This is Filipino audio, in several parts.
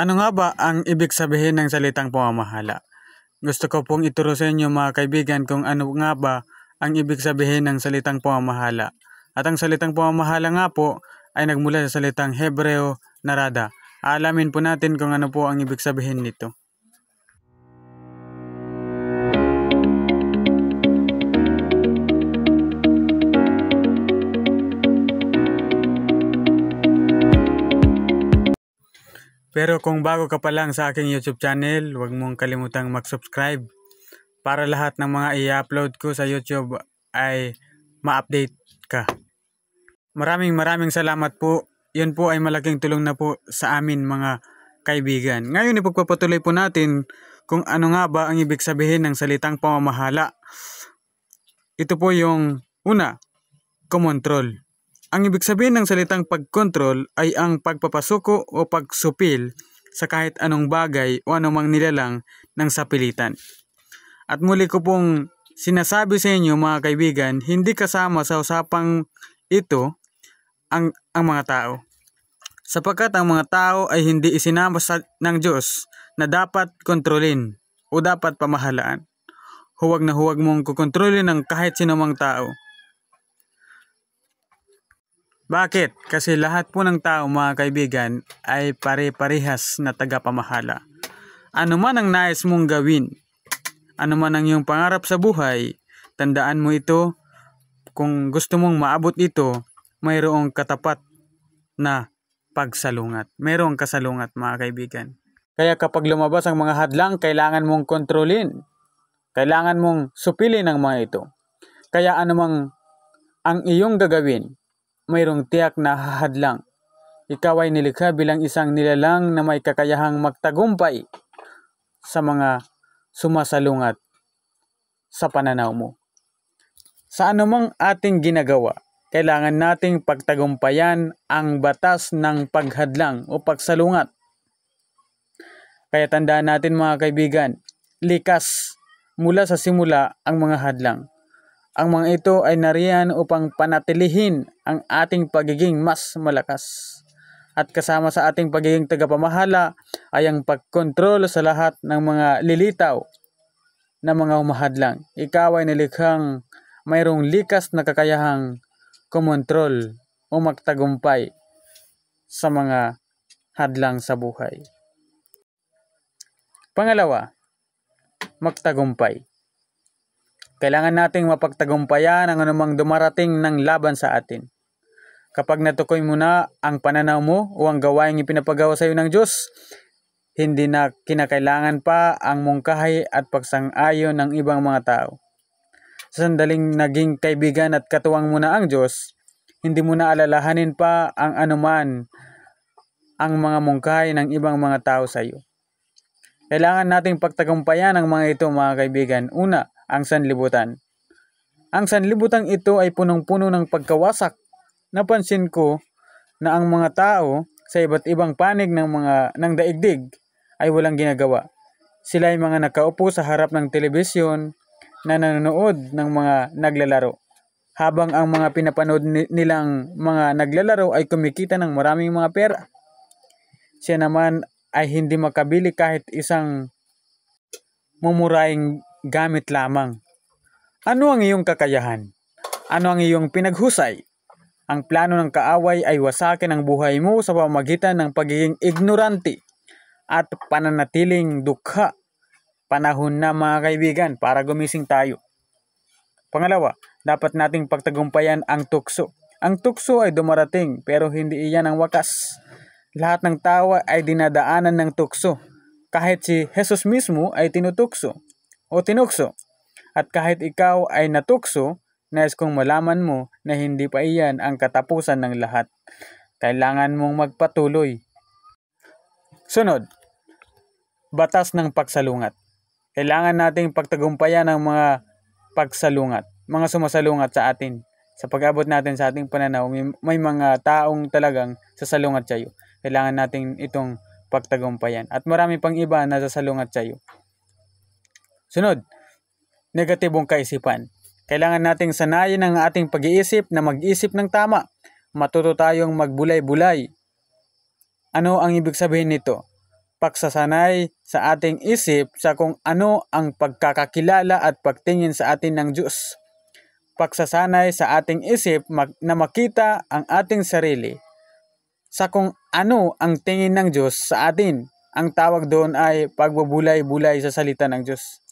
Ano nga ba ang ibig sabihin ng salitang pamamahala? Gusto ko pong ituro sa inyo mga kaibigan kung ano nga ba ang ibig sabihin ng salitang pamamahala. At ang salitang pamamahala nga po ay nagmula sa salitang Hebreo na rada. Alamin po natin kung ano po ang ibig sabihin nito. Pero kung bago ka pa lang sa aking YouTube channel, huwag mong kalimutang mag-subscribe para lahat ng mga i-upload ko sa YouTube ay ma-update ka. Maraming salamat po. Yun po ay malaking tulong na po sa amin mga kaibigan. Ngayon ipagpapatuloy po natin kung ano nga ba ang ibig sabihin ng salitang pamamahala. Ito po yung una, kumontrol. Ang ibig sabihin ng salitang pagkontrol ay ang pagpapasuko o pagsupil sa kahit anong bagay o anumang nilalang ng sapilitan. At muli ko pong sinasabi sa inyo mga kaibigan, hindi kasama sa usapang ito ang mga tao. Sapagkat ang mga tao ay hindi isinama ng Diyos na dapat kontrolin o dapat pamahalaan. Huwag na huwag mong kukontrolin ng kahit sinumang tao. Bakit? Kasi lahat po ng tao mga kaibigan ay pare-parehas na tagapamahala. Ano man ang nais mong gawin, ano man ang iyong pangarap sa buhay, tandaan mo ito. Kung gusto mong maabot ito, mayroong katapat na pagsalungat. Mayroong kasalungat mga kaibigan. Kaya kapag lumabas ang mga hadlang, kailangan mong kontrolin. Kailangan mong supilin ang mga ito. Kaya anumang ang iyong gagawin, mayroong tiyak na hadlang. Ikaw ay nilikha bilang isang nilalang na may kakayahang magtagumpay sa mga sumasalungat sa pananaw mo. Sa anumang ating ginagawa, kailangan nating pagtagumpayan ang batas ng paghadlang o pagsalungat. Kaya tandaan natin mga kaibigan, likas mula sa simula ang mga hadlang. Ang mga ito ay nariyan upang panatilihin ang ating pagiging mas malakas. At kasama sa ating pagiging tagapamahala ay ang pagkontrol sa lahat ng mga lilitaw na mga humahadlang. Ikaw ay nilikhang mayroong likas na kakayahang kumontrol o magtagumpay sa mga hadlang sa buhay. Pangalawa, magtagumpay. Kailangan nating mapagtagumpayan ang anumang dumarating ng laban sa atin. Kapag natukoy mo na ang pananaw mo o ang gawaing ipinapagawa sa iyo ng Diyos, hindi na kinakailangan pa ang mungkahi at pagsang-ayon ng ibang mga tao. Sa sandaling naging kaibigan at katuwang mo na ang Diyos, hindi mo na alalahanin pa ang anuman ang mga mungkahi ng ibang mga tao sa iyo. Kailangan nating pagtagumpayan ang mga ito mga kaibigan. Una, ang sanlibutan. Ang sanlibutan ito ay punong-puno ng pagkawasak. Napansin ko na ang mga tao sa iba't ibang panig ng daigdig ay walang ginagawa. Sila ay mga nakaupo sa harap ng telebisyon na nanonood ng mga naglalaro. Habang ang mga pinapanood nilang mga naglalaro ay kumikita ng maraming mga pera. Siya naman ay hindi makabili kahit isang mumurahing gamit lamang. Ano ang iyong kakayahan? Ano ang iyong pinaghusay? Ang plano ng kaaway ay wasakin ang buhay mo sa pamamagitan ng pagiging ignorante at pananatiling dukha. Panahon na mga kaibigan para gumising tayo. Pangalawa, dapat nating pagtagumpayan ang tukso. Ang tukso ay dumarating pero hindi iyan ang wakas. Lahat ng tao ay dinadaanan ng tukso. Kahit si Jesus mismo ay tinutukso o tinukso. At kahit ikaw ay natukso, nais kong malaman mo na hindi pa iyan ang katapusan ng lahat. Kailangan mong magpatuloy. Sunod, batas ng pagsalungat. Kailangan nating pagtagumpayan ang mga pagsalungat, mga sumasalungat sa atin. Sa pag-abot natin sa ating pananaw, may mga taong talagang sasalungat sa iyo. Kailangan natin itong pagtagumpayan. At marami pang iba na sasalungat sa iyo. Sunod, negatibong kaisipan. Kailangan nating sanayin ang ating pag-iisip na mag-isip ng tama. Matuto tayong magbulay-bulay. Ano ang ibig sabihin nito? Pagsasanay sa ating isip sa kung ano ang pagkakakilala at pagtingin sa atin ng Diyos. Pagsasanay sa ating isip na makita ang ating sarili sa kung ano ang tingin ng Diyos sa atin. Ang tawag doon ay pagbubulay-bulay sa salita ng Diyos.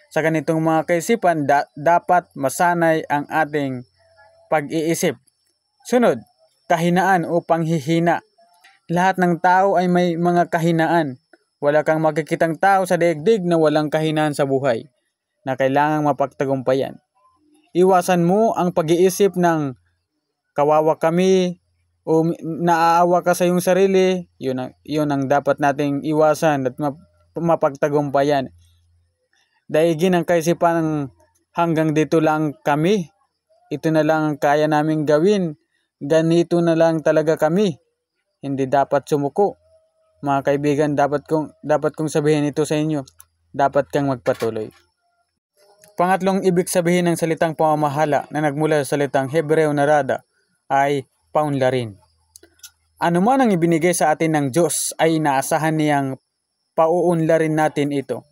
Sa ganitong mga kaisipan, dapat masanay ang ating pag-iisip. Sunod, kahinaan o panghihina. Lahat ng tao ay may mga kahinaan. Wala kang makikitang tao sa daigdig na walang kahinaan sa buhay na kailangang mapagtagumpayan. Iwasan mo ang pag-iisip ng kawawa kami o naaawa ka sa iyong sarili. Yun ang dapat nating iwasan at mapagtagumpayan. Daigin ang kaisipan ng hanggang dito lang kami. Ito na lang ang kaya naming gawin. Ganito na lang talaga kami. Hindi dapat sumuko. Mga kaibigan, dapat kong sabihin ito sa inyo. Dapat kang magpatuloy. Pangatlong ibig sabihin ng salitang pamamahala na nagmula sa salitang Hebreo na rada ay paunlarin. Ano man ang ibinigay sa atin ng Diyos ay inaasahan niyang pauunlarin natin ito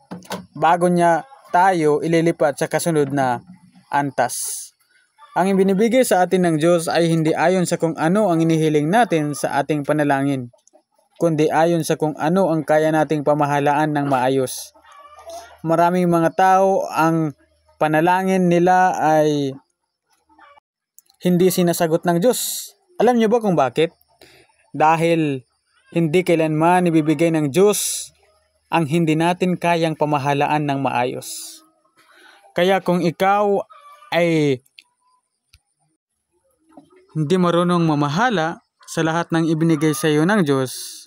bago niya tayo ililipat sa kasunod na antas. Ang ibinibigay sa atin ng Diyos ay hindi ayon sa kung ano ang inihiling natin sa ating panalangin, kundi ayon sa kung ano ang kaya nating pamahalaan ng maayos. Maraming mga tao ang panalangin nila ay hindi sinasagot ng Diyos. Alam niyo ba kung bakit? Dahil hindi kailanman ibibigay ng Diyos ang hindi natin kayang pamahalaan ng maayos. Kaya kung ikaw ay hindi marunong mamahala sa lahat ng ibinigay sa iyo ng Diyos,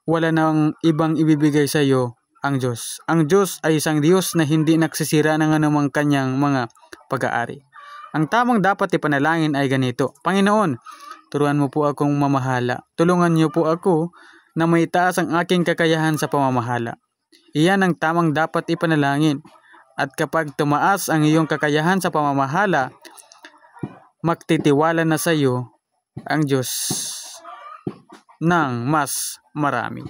wala nang ibang ibibigay sa iyo ang Diyos. Ang Diyos ay isang Diyos na hindi nagsisira ng anumang kanyang mga pag-aari. Ang tamang dapat ipanalangin ay ganito: Panginoon, turuan mo po akong mamahala. Tulungan niyo po ako na maitaas ang aking kakayahan sa pamamahala. Iyan ang tamang dapat ipanalangin. At kapag tumaas ang iyong kakayahan sa pamamahala, magtitiwala na sa iyo ang Diyos ng mas marami.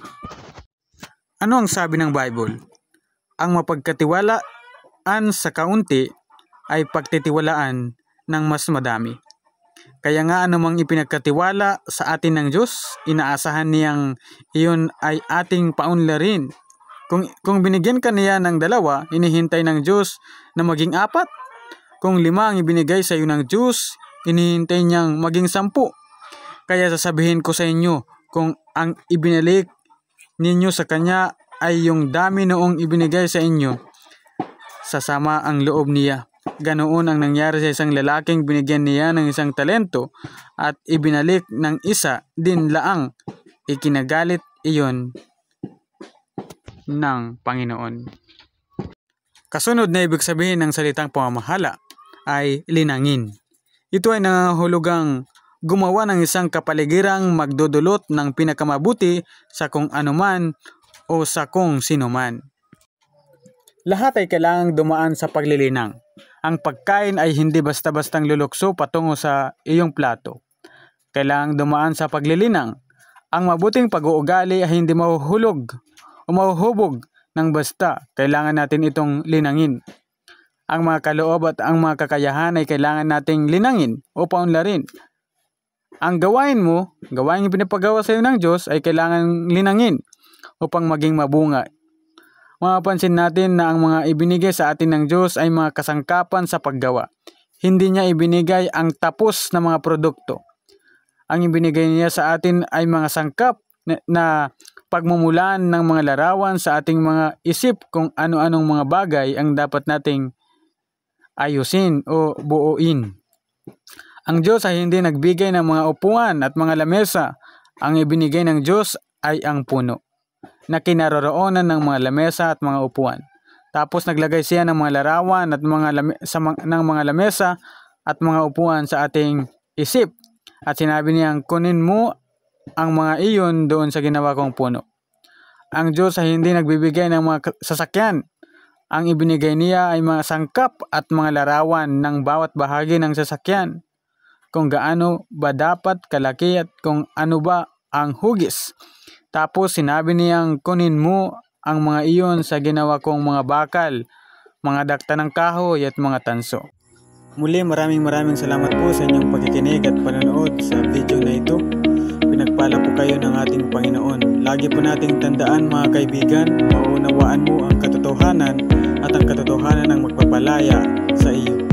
Ano ang sabi ng Bible? Ang mapagkatiwalaan sa kaunti ay pagtitiwalaan ng mas madami. Kaya nga anumang ipinagkatiwala sa atin ng Diyos, inaasahan niyang iyon ay ating paunlarin. Kung binigyan ka niya ng 2, inihintay ng Diyos na maging 4. Kung 5 ang ibinigay sa iyo ng Diyos, inihintay niyang maging 10. Kaya sasabihin ko sa inyo, kung ang ibinalik ninyo sa Kanya ay yung dami noong ibinigay sa inyo, sasama ang loob niya. Ganoon ang nangyari sa isang lalaking binigyan niya ng 1 talento at ibinalik ng 1 din laang. Ikinagalit iyon ng Panginoon. Kasunod na ibig sabihin ng salitang pamamahala ay linangin. Ito ay nangangahulugang gumawa ng isang kapaligirang magdudulot ng pinakamabuti sa kung anuman o sa kung sinuman. Lahat ay kailangang dumaan sa paglilinang. Ang pagkain ay hindi basta-bastang lulukso patungo sa iyong plato. Kailangang dumaan sa paglilinang. Ang mabuting pag-uugali ay hindi mahuhulog o mahuhubog ng basta. Kailangan natin itong linangin. Ang mga kaloob at ang mga kakayahan ay kailangan nating linangin o paunlarin. Ang gawain yung pinapagawa sa iyo ng Diyos ay kailangan linangin upang maging mabunga. Mapapansin natin na ang mga ibinigay sa atin ng Diyos ay mga kasangkapan sa paggawa. Hindi niya ibinigay ang tapos na mga produkto. Ang ibinigay niya sa atin ay mga sangkap na pagmumulan ng mga larawan sa ating mga isip kung ano-anong mga bagay ang dapat nating ayusin o buuin. Ang Diyos ay hindi nagbigay ng mga upuan at mga lamesa. Ang ibinigay ng Diyos ay ang puno na kinaroroonan ng mga lamesa at mga upuan. Tapos naglagay siya ng mga larawan at ng mga lamesa at mga upuan sa ating isip. At sinabi niyang, kunin mo ang mga iyon doon sa ginawa kong puno. Ang Diyos ay hindi nagbibigay ng mga sasakyan. Ang ibinigay niya ay mga sangkap at mga larawan ng bawat bahagi ng sasakyan. Kung gaano ba dapat kalaki at kung ano ba ang hugis Tapos sinabi niyang kunin mo ang mga iyon sa ginawa kong mga bakal, mga dakta ng kahoy at mga tanso. Muli maraming salamat po sa inyong pagkikinig at panonood sa video na ito. Pinagpala po kayo ng ating Panginoon. Lagi po nating tandaan mga kaibigan, maunawaan mo ang katotohanan at ang katotohanan ang magpapalaya sa iyo.